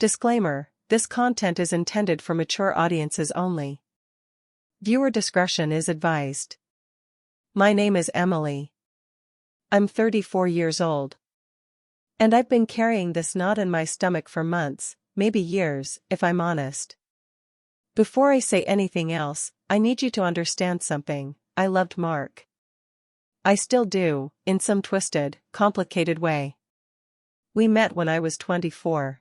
Disclaimer: this content is intended for mature audiences only. Viewer discretion is advised. My name is Emily. I'm 34 years old. And I've been carrying this knot in my stomach for months, maybe years, if I'm honest. Before I say anything else, I need you to understand something. I loved Mark. I still do, in some twisted, complicated way. We met when I was 24.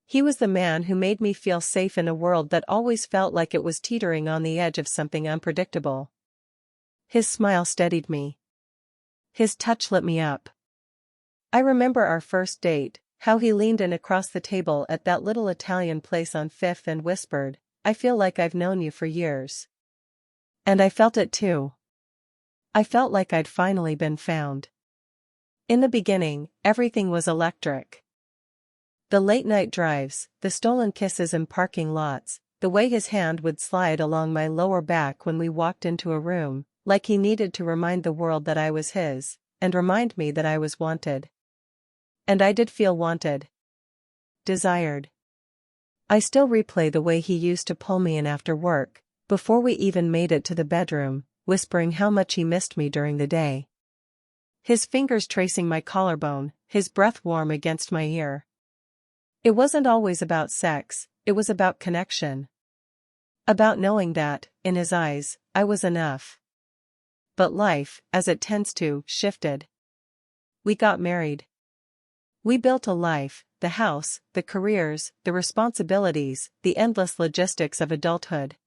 He was the man who made me feel safe in a world that always felt like it was teetering on the edge of something unpredictable. His smile steadied me. His touch lit me up. I remember our first date, how he leaned in across the table at that little Italian place on Fifth and whispered, "I feel like I've known you for years." And I felt it too. I felt like I'd finally been found. In the beginning, everything was electric. The late-night drives, the stolen kisses in parking lots, the way his hand would slide along my lower back when we walked into a room, like he needed to remind the world that I was his, and remind me that I was wanted. And I did feel wanted. Desired. I still replay the way he used to pull me in after work, before we even made it to the bedroom, whispering how much he missed me during the day. His fingers tracing my collarbone, his breath warm against my ear. It wasn't always about sex, it was about connection. About knowing that, in his eyes, I was enough. But life, as it tends to, shifted. We got married. We built a life, the house, the careers, the responsibilities, the endless logistics of adulthood.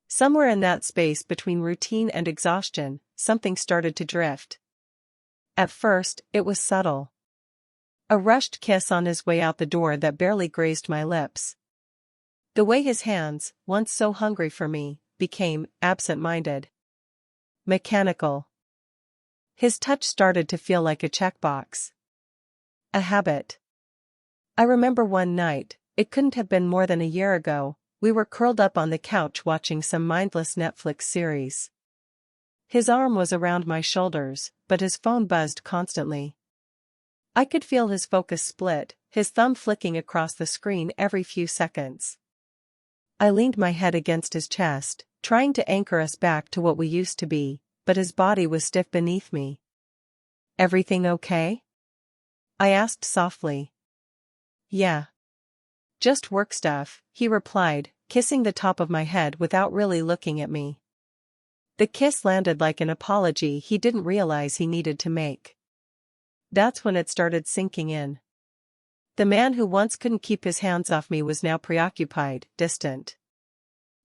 Somewhere in that space between routine and exhaustion, something started to drift. At first, it was subtle. A rushed kiss on his way out the door that barely grazed my lips. The way his hands, once so hungry for me, became absent-minded. Mechanical. His touch started to feel like a checkbox. A habit. I remember one night, it couldn't have been more than a year ago, we were curled up on the couch watching some mindless Netflix series. His arm was around my shoulders, but his phone buzzed constantly. I could feel his focus split, his thumb flicking across the screen every few seconds. I leaned my head against his chest, trying to anchor us back to what we used to be, but his body was stiff beneath me. "Everything okay?" I asked softly. "Yeah. Just work stuff," he replied, kissing the top of my head without really looking at me. The kiss landed like an apology he didn't realize he needed to make. That's when it started sinking in. The man who once couldn't keep his hands off me was now preoccupied, distant.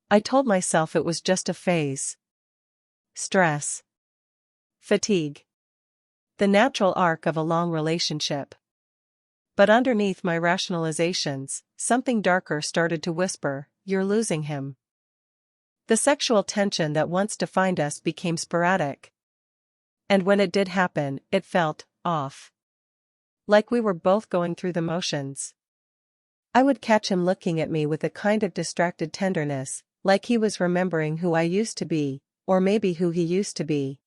I told myself it was just a phase. Stress. Fatigue. The natural arc of a long relationship. But underneath my rationalizations, something darker started to whisper, "You're losing him." The sexual tension that once defined us became sporadic. And when it did happen, it felt off. Like we were both going through the motions. I would catch him looking at me with a kind of distracted tenderness, like he was remembering who I used to be, or maybe who he used to be.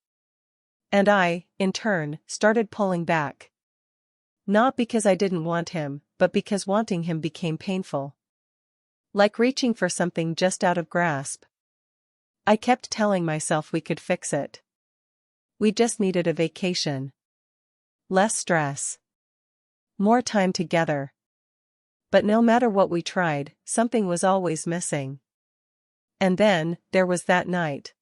And I, in turn, started pulling back. Not because I didn't want him, but because wanting him became painful. Like reaching for something just out of grasp. I kept telling myself we could fix it. We just needed a vacation. Less stress. More time together. But no matter what we tried, something was always missing. And then, there was that night.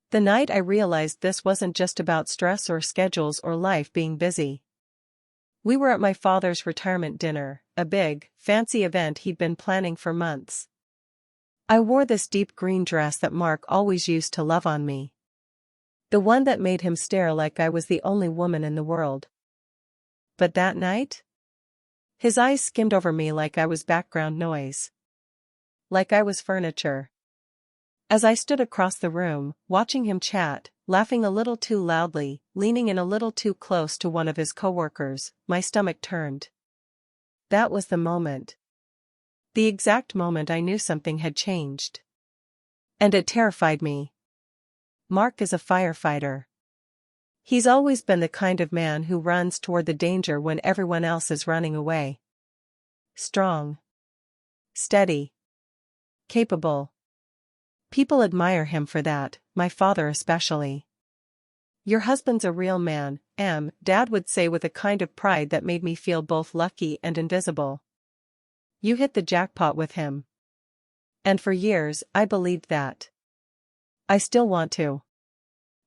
The night I realized this wasn't just about stress or schedules or life being busy. We were at my father's retirement dinner, a big, fancy event he'd been planning for months. I wore this deep green dress that Mark always used to love on me. The one that made him stare like I was the only woman in the world. But that night? His eyes skimmed over me like I was background noise. Like I was furniture. As I stood across the room, watching him chat, laughing a little too loudly, leaning in a little too close to one of his coworkers, my stomach turned. That was the moment. The exact moment I knew something had changed. And it terrified me. Mark is a firefighter. He's always been the kind of man who runs toward the danger when everyone else is running away. strong, steady, capable. People admire him for that, my father especially. Your husband's a real man, Dad would say with a kind of pride that made me feel both lucky and invisible. You hit the jackpot with him. And for years, I believed that. I still want to.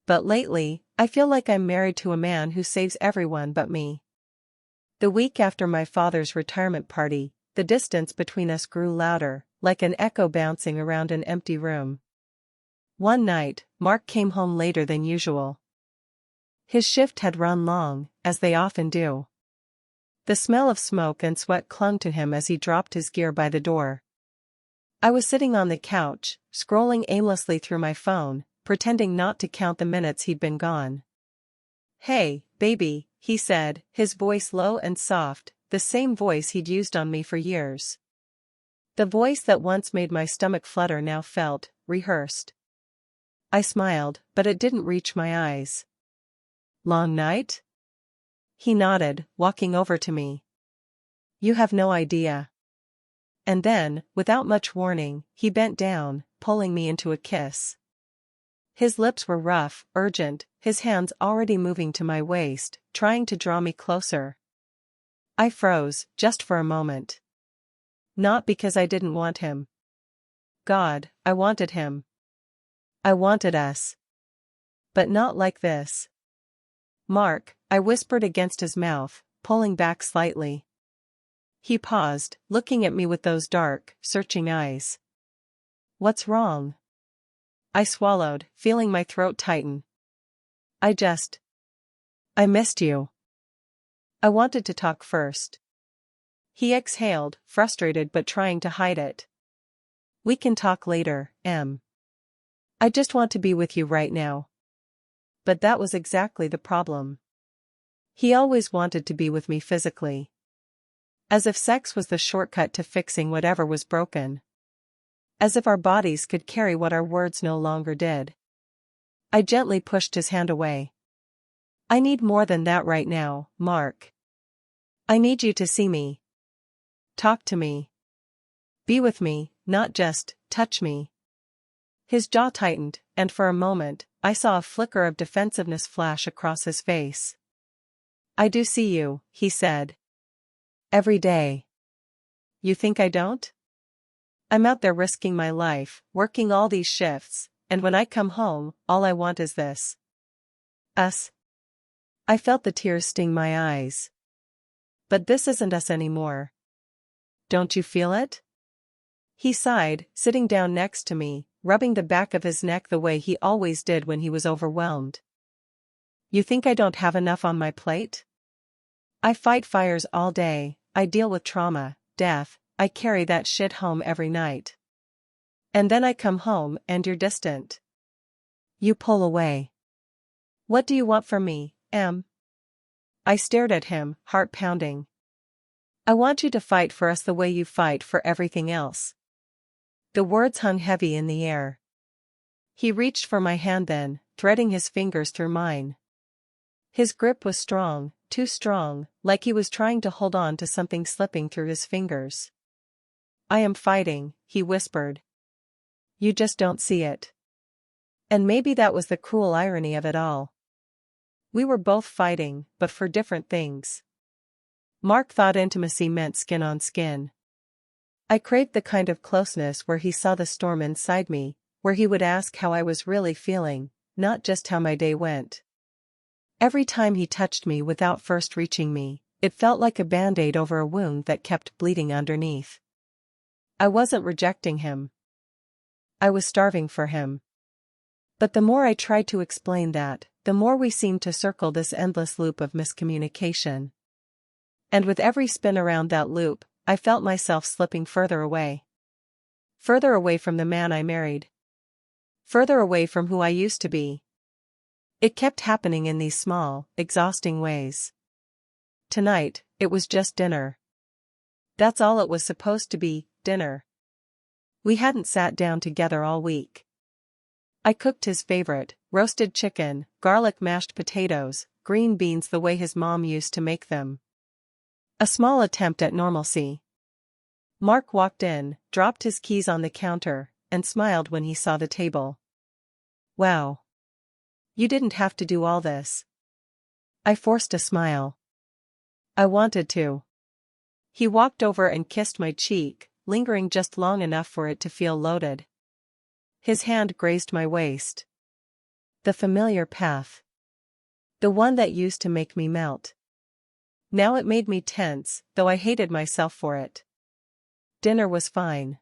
But lately, I feel like I'm married to a man who saves everyone but me. The week after my father's retirement party, the distance between us grew louder, like an echo bouncing around an empty room. One night, Mark came home later than usual. His shift had run long, as they often do. The smell of smoke and sweat clung to him as he dropped his gear by the door. I was sitting on the couch, scrolling aimlessly through my phone, pretending not to count the minutes he'd been gone. "Hey, baby," he said, his voice low and soft, the same voice he'd used on me for years. The voice that once made my stomach flutter now felt rehearsed. I smiled, but it didn't reach my eyes. "Long night?" He nodded, walking over to me. "You have no idea." And then, without much warning, he bent down, pulling me into a kiss. His lips were rough, urgent, his hands already moving to my waist, trying to draw me closer. I froze, just for a moment. Not because I didn't want him. God, I wanted him. I wanted us. But not like this. "Mark," I whispered against his mouth, pulling back slightly. He paused, looking at me with those dark, searching eyes. "What's wrong?" I swallowed, feeling my throat tighten. I missed you." I wanted to talk first. He exhaled, frustrated but trying to hide it. "We can talk later, Em. I just want to be with you right now." But that was exactly the problem. He always wanted to be with me physically. As if sex was the shortcut to fixing whatever was broken. As if our bodies could carry what our words no longer did. I gently pushed his hand away. "I need more than that right now, Mark. I need you to see me. Talk to me. Be with me, not just touch me." His jaw tightened, and for a moment, I saw a flicker of defensiveness flash across his face. "I do see you," he said. "Every day. You think I don't? I'm out there risking my life, working all these shifts, and when I come home, all I want is this. Us." I felt the tears sting my eyes. "But this isn't us anymore. Don't you feel it?" He sighed, sitting down next to me, rubbing the back of his neck the way he always did when he was overwhelmed. "You think I don't have enough on my plate? I fight fires all day, I deal with trauma, death, I carry that shit home every night. And then I come home and you're distant. You pull away. What do you want from me, Em?" I stared at him, heart pounding. "I want you to fight for us the way you fight for everything else." The words hung heavy in the air. He reached for my hand then, threading his fingers through mine. His grip was strong, too strong, like he was trying to hold on to something slipping through his fingers. "I am fighting," he whispered. "You just don't see it." And maybe that was the cruel irony of it all. We were both fighting, but for different things. Mark thought intimacy meant skin on skin. I craved the kind of closeness where he saw the storm inside me, where he would ask how I was really feeling, not just how my day went. Every time he touched me without first reaching me, it felt like a band-aid over a wound that kept bleeding underneath. I wasn't rejecting him. I was starving for him. But the more I tried to explain that, the more we seemed to circle this endless loop of miscommunication. And with every spin around that loop, I felt myself slipping further away. Further away from the man I married. Further away from who I used to be. It kept happening in these small, exhausting ways. Tonight, it was just dinner. That's all it was supposed to be, dinner. We hadn't sat down together all week. I cooked his favorite, roasted chicken, garlic mashed potatoes, green beans the way his mom used to make them. A small attempt at normalcy. Mark walked in, dropped his keys on the counter, and smiled when he saw the table. Wow. You didn't have to do all this. I forced a smile. I wanted to. He walked over and kissed my cheek, lingering just long enough for it to feel loaded. His hand grazed my waist. The familiar path. The one that used to make me melt. Now it made me tense, though I hated myself for it. Dinner was fine.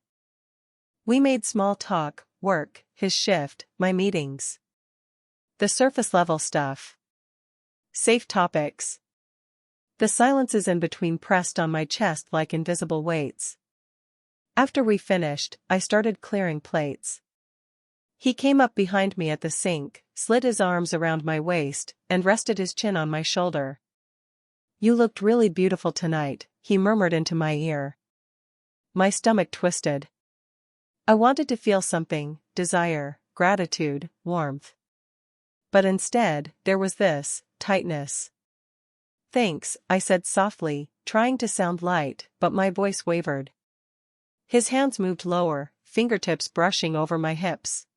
We made small talk, work, his shift, my meetings. The surface-level stuff. Safe topics. The silences in between pressed on my chest like invisible weights. After we finished, I started clearing plates. He came up behind me at the sink, slid his arms around my waist, and rested his chin on my shoulder. You looked really beautiful tonight, he murmured into my ear. My stomach twisted. I wanted to feel something, desire, gratitude, warmth. But instead, there was this, tightness. Thanks, I said softly, trying to sound light, but my voice wavered. His hands moved lower, fingertips brushing over my hips.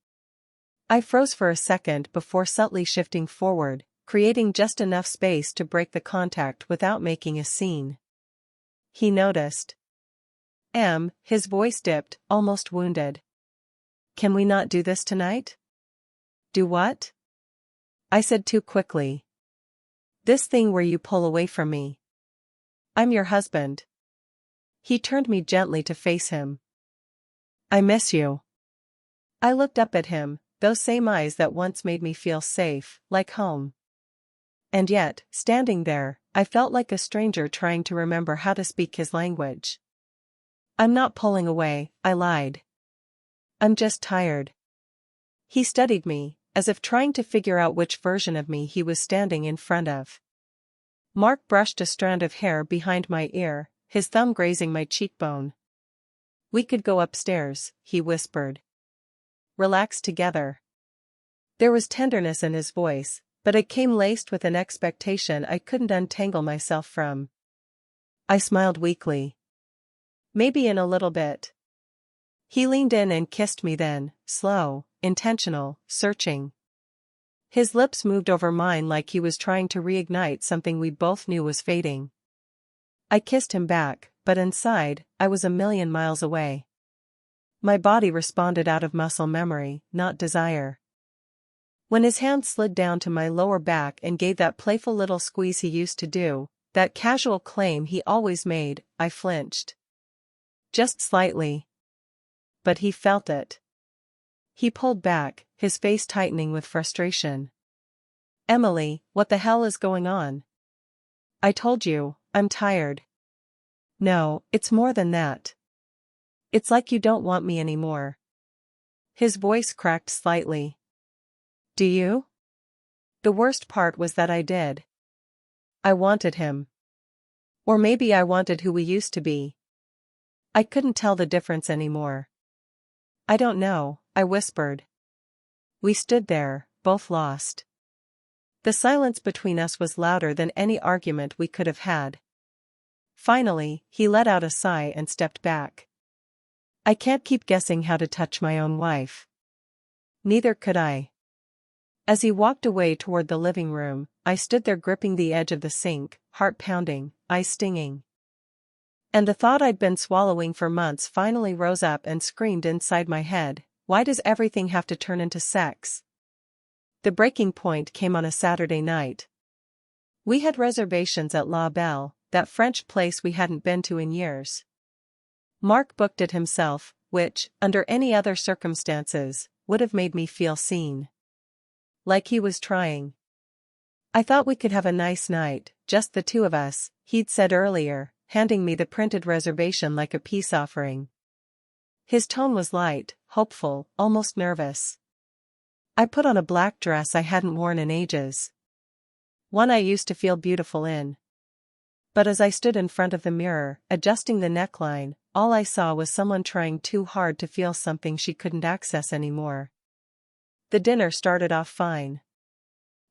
I froze for a second before subtly shifting forward, creating just enough space to break the contact without making a scene. He noticed. His voice dipped, almost wounded. Can we not do this tonight? Do what? I said too quickly. This thing where you pull away from me. I'm your husband. He turned me gently to face him. I miss you. I looked up at him, those same eyes that once made me feel safe, like home. And yet, standing there, I felt like a stranger trying to remember how to speak his language. I'm not pulling away, I lied. I'm just tired. He studied me, as if trying to figure out which version of me he was standing in front of. Mark brushed a strand of hair behind my ear, his thumb grazing my cheekbone. We could go upstairs, he whispered. Relax together. There was tenderness in his voice, but it came laced with an expectation I couldn't untangle myself from. I smiled weakly. Maybe in a little bit. He leaned in and kissed me then, slow, intentional, searching. His lips moved over mine like he was trying to reignite something we both knew was fading. I kissed him back, but inside, I was a million miles away. My body responded out of muscle memory, not desire. When his hand slid down to my lower back and gave that playful little squeeze he used to do, that casual claim he always made, I flinched. Just slightly. But he felt it. He pulled back, his face tightening with frustration. Emily, what the hell is going on? I told you, I'm tired. No, it's more than that. It's like you don't want me anymore. His voice cracked slightly. Do you? The worst part was that I did. I wanted him. Or maybe I wanted who we used to be. I couldn't tell the difference anymore. I don't know, I whispered. We stood there, both lost. The silence between us was louder than any argument we could have had. Finally, he let out a sigh and stepped back. I can't keep guessing how to touch my own wife. Neither could I. As he walked away toward the living room, I stood there gripping the edge of the sink, heart pounding, eyes stinging. And the thought I'd been swallowing for months finally rose up and screamed inside my head, why does everything have to turn into sex? The breaking point came on a Saturday night. We had reservations at La Belle, that French place we hadn't been to in years. Mark booked it himself, which, under any other circumstances, would have made me feel seen. Like he was trying. I thought we could have a nice night, just the two of us, he'd said earlier, handing me the printed reservation like a peace offering. His tone was light, hopeful, almost nervous. I put on a black dress I hadn't worn in ages. One I used to feel beautiful in. But as I stood in front of the mirror, adjusting the neckline, all I saw was someone trying too hard to feel something she couldn't access anymore. The dinner started off fine.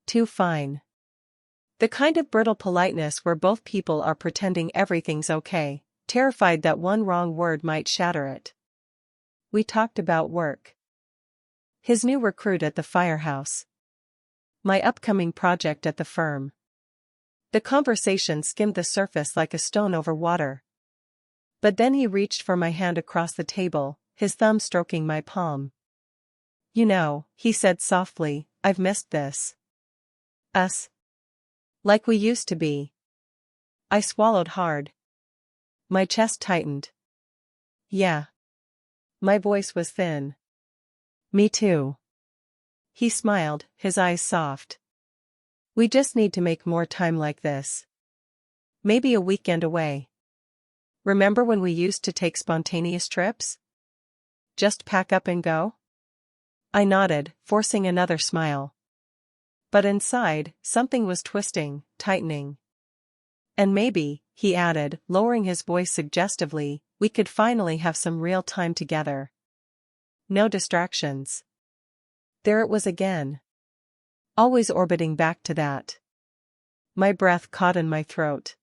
Too fine. The kind of brittle politeness where both people are pretending everything's okay, terrified that one wrong word might shatter it. We talked about work. His new recruit at the firehouse. My upcoming project at the firm. The conversation skimmed the surface like a stone over water. But then he reached for my hand across the table, his thumb stroking my palm. "You know," he said softly, "I've missed this. Us. Like we used to be." I swallowed hard. My chest tightened. "Yeah." My voice was thin. "Me too." He smiled, his eyes soft. "We just need to make more time like this. Maybe a weekend away. Remember when we used to take spontaneous trips? Just pack up and go?" I nodded, forcing another smile. But inside, something was twisting, tightening. "And maybe," he added, lowering his voice suggestively, "we could finally have some real time together. No distractions." There it was again. Always orbiting back to that. My breath caught in my throat.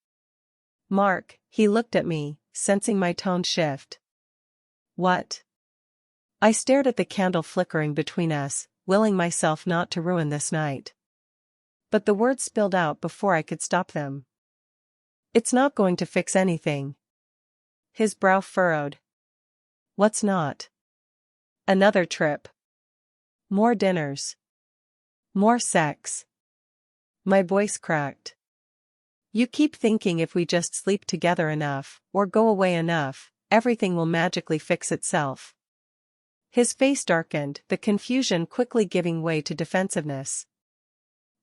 "Mark," he looked at me, sensing my tone shift. "What?" I stared at the candle flickering between us, willing myself not to ruin this night. But the words spilled out before I could stop them. "It's not going to fix anything." His brow furrowed. "What's not?" "Another trip. More dinners. More sex." My voice cracked. "You keep thinking if we just sleep together enough, or go away enough, everything will magically fix itself." His face darkened, the confusion quickly giving way to defensiveness.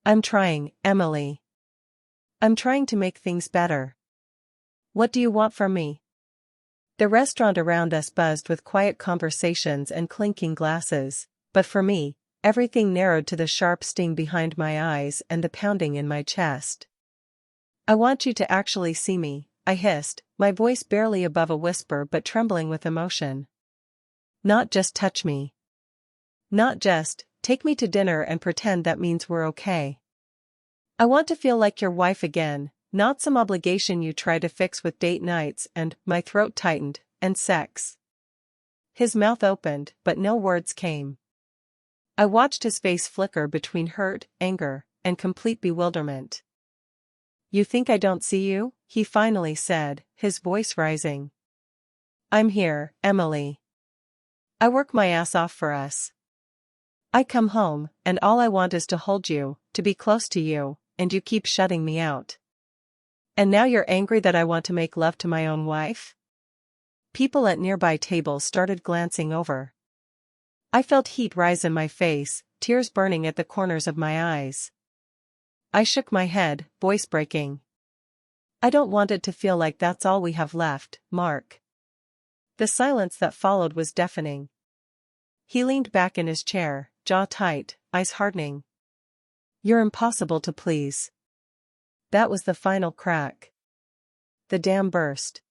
"I'm trying, Emily. I'm trying to make things better. What do you want from me?" The restaurant around us buzzed with quiet conversations and clinking glasses, but for me, everything narrowed to the sharp sting behind my eyes and the pounding in my chest. "I want you to actually see me," I hissed, my voice barely above a whisper but trembling with emotion. "Not just touch me. Not just, take me to dinner and pretend that means we're okay. I want to feel like your wife again, not some obligation you try to fix with date nights and," my throat tightened, "and sex." His mouth opened, but no words came. I watched his face flicker between hurt, anger, and complete bewilderment. "You think I don't see you?" he finally said, his voice rising. "I'm here, Emily. I work my ass off for us. I come home, and all I want is to hold you, to be close to you, and you keep shutting me out. And now you're angry that I want to make love to my own wife?" People at nearby tables started glancing over. I felt heat rise in my face, tears burning at the corners of my eyes. I shook my head, voice breaking. "I don't want it to feel like that's all we have left, Mark." The silence that followed was deafening. He leaned back in his chair, jaw tight, eyes hardening. "You're impossible to please." That was the final crack. The dam burst.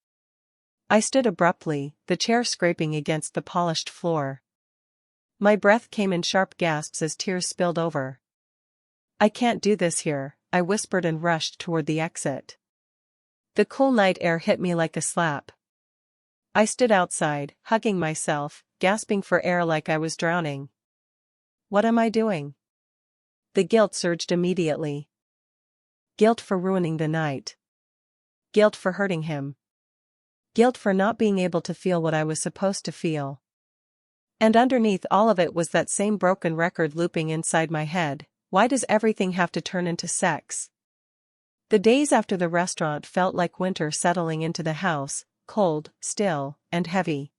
I stood abruptly, the chair scraping against the polished floor. My breath came in sharp gasps as tears spilled over. "I can't do this here," I whispered and rushed toward the exit. The cool night air hit me like a slap. I stood outside, hugging myself, gasping for air like I was drowning. What am I doing? The guilt surged immediately. Guilt for ruining the night. Guilt for hurting him. Guilt for not being able to feel what I was supposed to feel. And underneath all of it was that same broken record looping inside my head. Why does everything have to turn into sex? The days after the restaurant felt like winter settling into the house, cold, still, and heavy.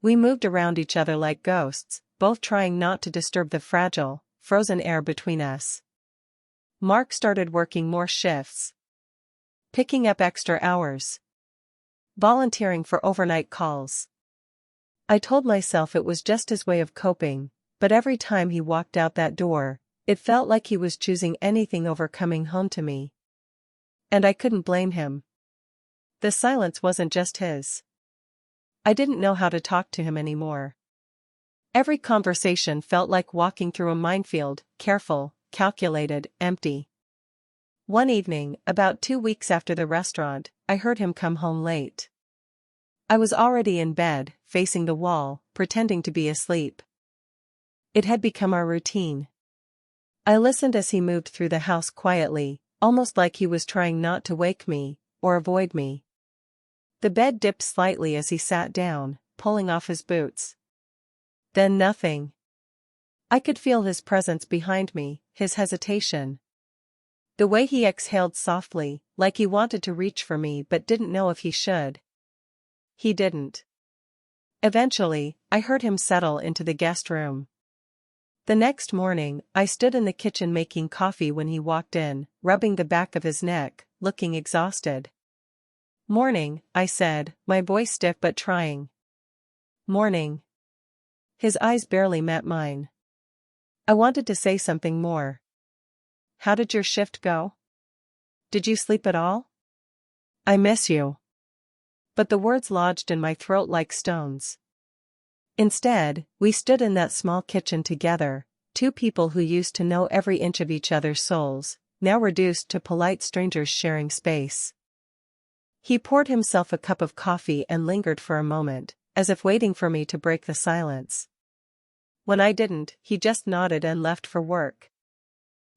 We moved around each other like ghosts, both trying not to disturb the fragile, frozen air between us. Mark started working more shifts. Picking up extra hours. Volunteering for overnight calls. I told myself it was just his way of coping, but every time he walked out that door, it felt like he was choosing anything over coming home to me. And I couldn't blame him. The silence wasn't just his. I didn't know how to talk to him anymore. Every conversation felt like walking through a minefield, careful, calculated, empty. One evening, about 2 weeks after the restaurant, I heard him come home late. I was already in bed, facing the wall, pretending to be asleep. It had become our routine. I listened as he moved through the house quietly, almost like he was trying not to wake me, or avoid me. The bed dipped slightly as he sat down, pulling off his boots. Then nothing. I could feel his presence behind me, his hesitation. The way he exhaled softly, like he wanted to reach for me but didn't know if he should. He didn't. Eventually, I heard him settle into the guest room. The next morning, I stood in the kitchen making coffee when he walked in, rubbing the back of his neck, looking exhausted. "Morning," I said, my voice stiff but trying. "Morning." His eyes barely met mine. I wanted to say something more. "How did your shift go? Did you sleep at all? I miss you." But the words lodged in my throat like stones. Instead, we stood in that small kitchen together, two people who used to know every inch of each other's souls, now reduced to polite strangers sharing space. He poured himself a cup of coffee and lingered for a moment, as if waiting for me to break the silence. When I didn't, he just nodded and left for work.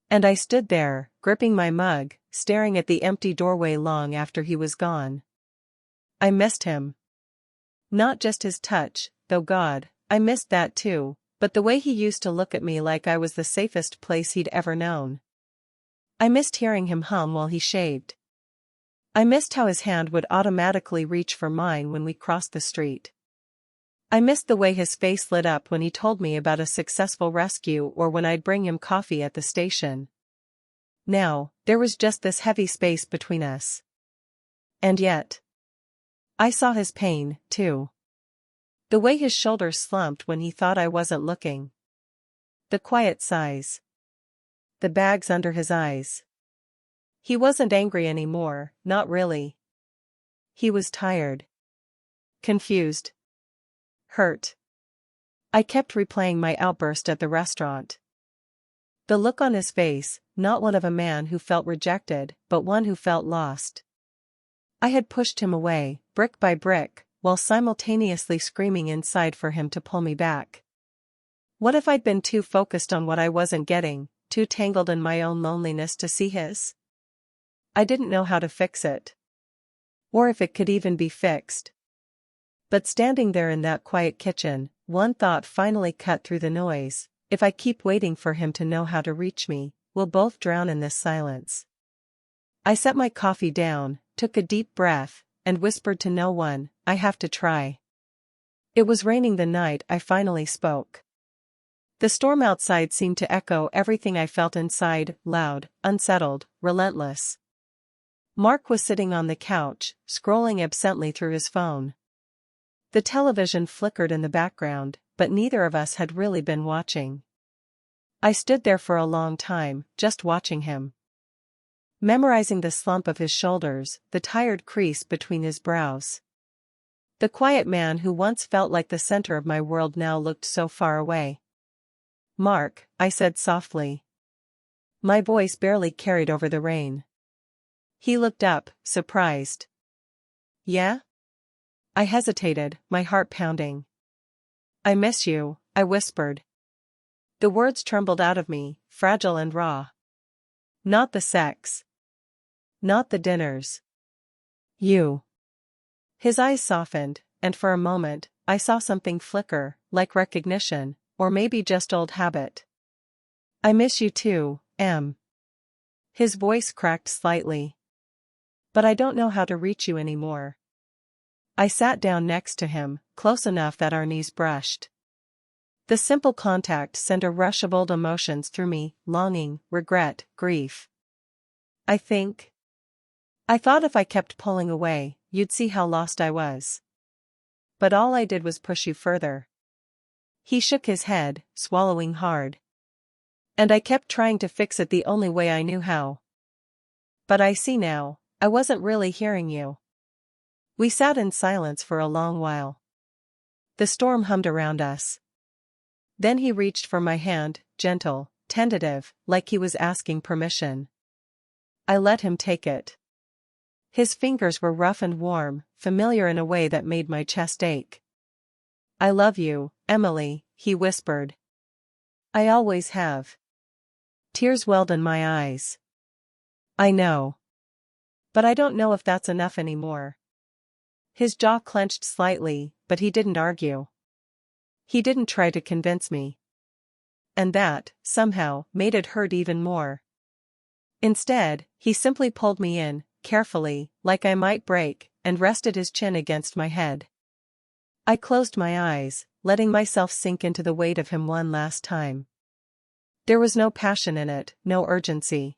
And I stood there, gripping my mug, staring at the empty doorway long after he was gone. I missed him. Not just his touch, though God, I missed that too, but the way he used to look at me like I was the safest place he'd ever known. I missed hearing him hum while he shaved. I missed how his hand would automatically reach for mine when we crossed the street. I missed the way his face lit up when he told me about a successful rescue or when I'd bring him coffee at the station. Now, there was just this heavy space between us. And yet, I saw his pain, too. The way his shoulders slumped when he thought I wasn't looking. The quiet sighs. The bags under his eyes. He wasn't angry anymore, not really. He was tired. Confused. Hurt. I kept replaying my outburst at the restaurant. The look on his face, not one of a man who felt rejected, but one who felt lost. I had pushed him away, brick by brick, while simultaneously screaming inside for him to pull me back. What if I'd been too focused on what I wasn't getting, too tangled in my own loneliness to see his? I didn't know how to fix it. Or if it could even be fixed. But standing there in that quiet kitchen, one thought finally cut through the noise: if I keep waiting for him to know how to reach me, we'll both drown in this silence. I set my coffee down, took a deep breath, and whispered to no one, "I have to try." It was raining the night I finally spoke. The storm outside seemed to echo everything I felt inside, loud, unsettled, relentless. Mark was sitting on the couch, scrolling absently through his phone. The television flickered in the background, but neither of us had really been watching. I stood there for a long time, just watching him. Memorizing the slump of his shoulders, the tired crease between his brows. The quiet man who once felt like the center of my world now looked so far away. "Mark," I said softly. My voice barely carried over the rain. He looked up, surprised. "Yeah?" I hesitated, my heart pounding. "I miss you," I whispered. The words trembled out of me, fragile and raw. "Not the sex. Not the dinners. You." His eyes softened, and for a moment, I saw something flicker, like recognition, or maybe just old habit. "I miss you too, Em." His voice cracked slightly. "But I don't know how to reach you anymore." I sat down next to him, close enough that our knees brushed. The simple contact sent a rush of old emotions through me: longing, regret, grief. I thought if I kept pulling away, you'd see how lost I was. But all I did was push you further." He shook his head, swallowing hard. "And I kept trying to fix it the only way I knew how. But I see now, I wasn't really hearing you." We sat in silence for a long while. The storm hummed around us. Then he reached for my hand, gentle, tentative, like he was asking permission. I let him take it. His fingers were rough and warm, familiar in a way that made my chest ache. "I love you, Emily," he whispered. "I always have." Tears welled in my eyes. "I know. But I don't know if that's enough anymore." His jaw clenched slightly, but he didn't argue. He didn't try to convince me. And that, somehow, made it hurt even more. Instead, he simply pulled me in, carefully, like I might break, and rested his chin against my head. I closed my eyes, letting myself sink into the weight of him one last time. There was no passion in it, no urgency.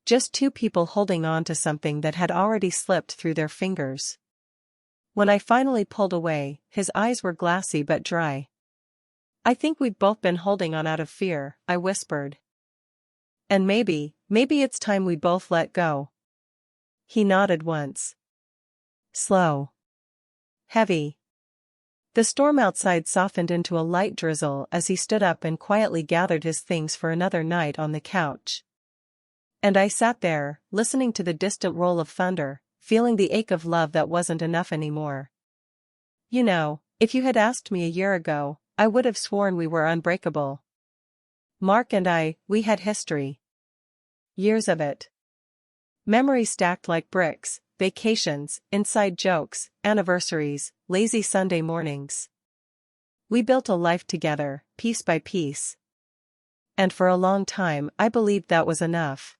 Just two people holding on to something that had already slipped through their fingers. When I finally pulled away, his eyes were glassy but dry. "I think we've both been holding on out of fear," I whispered. "And maybe it's time we both let go." He nodded once. Slow. Heavy. The storm outside softened into a light drizzle as he stood up and quietly gathered his things for another night on the couch. And I sat there, listening to the distant roll of thunder, feeling the ache of love that wasn't enough anymore. You know, if you had asked me a year ago, I would have sworn we were unbreakable. Mark and I, we had history. Years of it. Memories stacked like bricks, vacations, inside jokes, anniversaries, lazy Sunday mornings. We built a life together, piece by piece. And for a long time I believed that was enough.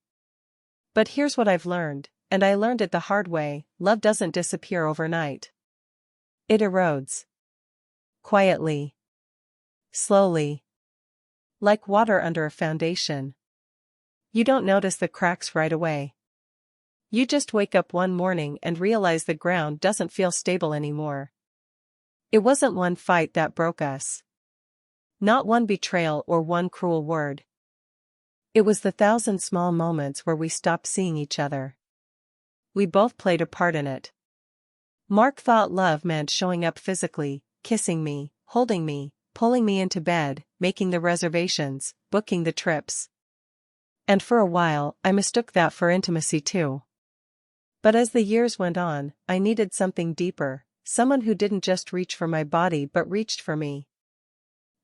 But here's what I've learned, and I learned it the hard way: love doesn't disappear overnight. It erodes. Quietly. Slowly. Like water under a foundation. You don't notice the cracks right away. You just wake up one morning and realize the ground doesn't feel stable anymore. It wasn't one fight that broke us. Not one betrayal or one cruel word. It was the 1,000 small moments where we stopped seeing each other. We both played a part in it. Mark thought love meant showing up physically, kissing me, holding me, pulling me into bed, making the reservations, booking the trips. And for a while, I mistook that for intimacy too. But as the years went on, I needed something deeper, someone who didn't just reach for my body but reached for me.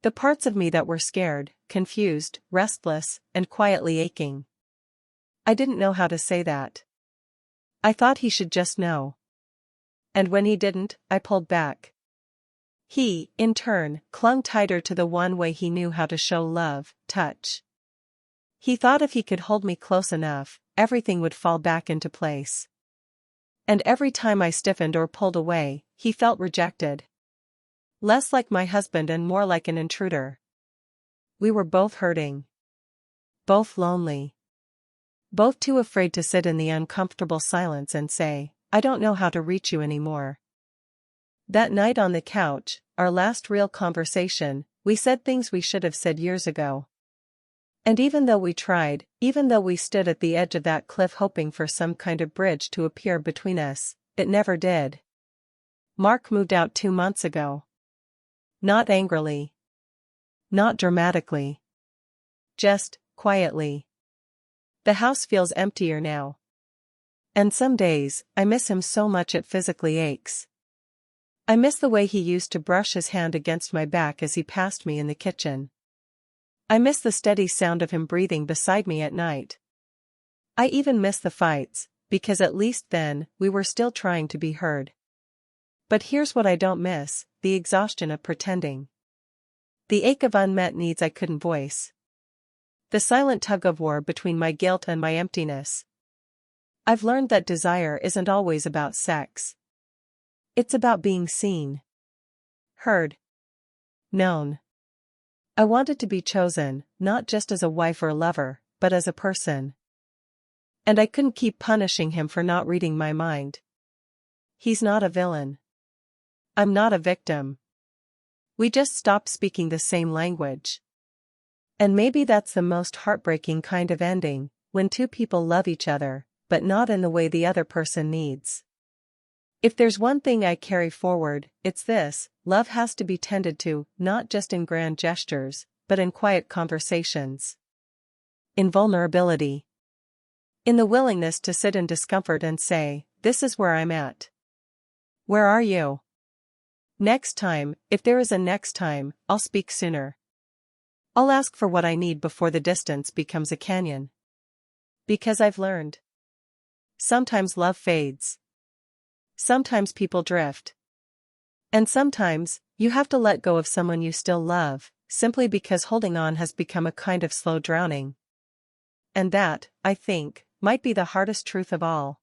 The parts of me that were scared, confused, restless, and quietly aching. I didn't know how to say that. I thought he should just know. And when he didn't, I pulled back. He, in turn, clung tighter to the one way he knew how to show love: touch. He thought if he could hold me close enough, everything would fall back into place. And every time I stiffened or pulled away, he felt rejected. Less like my husband and more like an intruder. We were both hurting. Both lonely. Both too afraid to sit in the uncomfortable silence and say, "I don't know how to reach you anymore." That night on the couch, our last real conversation, we said things we should have said years ago. And even though we tried, even though we stood at the edge of that cliff hoping for some kind of bridge to appear between us, it never did. Mark moved out 2 months ago. Not angrily. Not dramatically. Just, quietly. The house feels emptier now. And some days, I miss him so much it physically aches. I miss the way he used to brush his hand against my back as he passed me in the kitchen. I miss the steady sound of him breathing beside me at night. I even miss the fights, because at least then, we were still trying to be heard. But here's what I don't miss: the exhaustion of pretending. The ache of unmet needs I couldn't voice. The silent tug-of-war between my guilt and my emptiness. I've learned that desire isn't always about sex. It's about being seen. Heard. Known. I wanted to be chosen, not just as a wife or a lover, but as a person. And I couldn't keep punishing him for not reading my mind. He's not a villain. I'm not a victim. We just stopped speaking the same language. And maybe that's the most heartbreaking kind of ending, when two people love each other, but not in the way the other person needs. If there's one thing I carry forward, it's this: love has to be tended to, not just in grand gestures, but in quiet conversations. In vulnerability. In the willingness to sit in discomfort and say, this is where I'm at. Where are you? Next time, if there is a next time, I'll speak sooner. I'll ask for what I need before the distance becomes a canyon. Because I've learned. Sometimes love fades. Sometimes people drift. And sometimes, you have to let go of someone you still love, simply because holding on has become a kind of slow drowning. And that, I think, might be the hardest truth of all.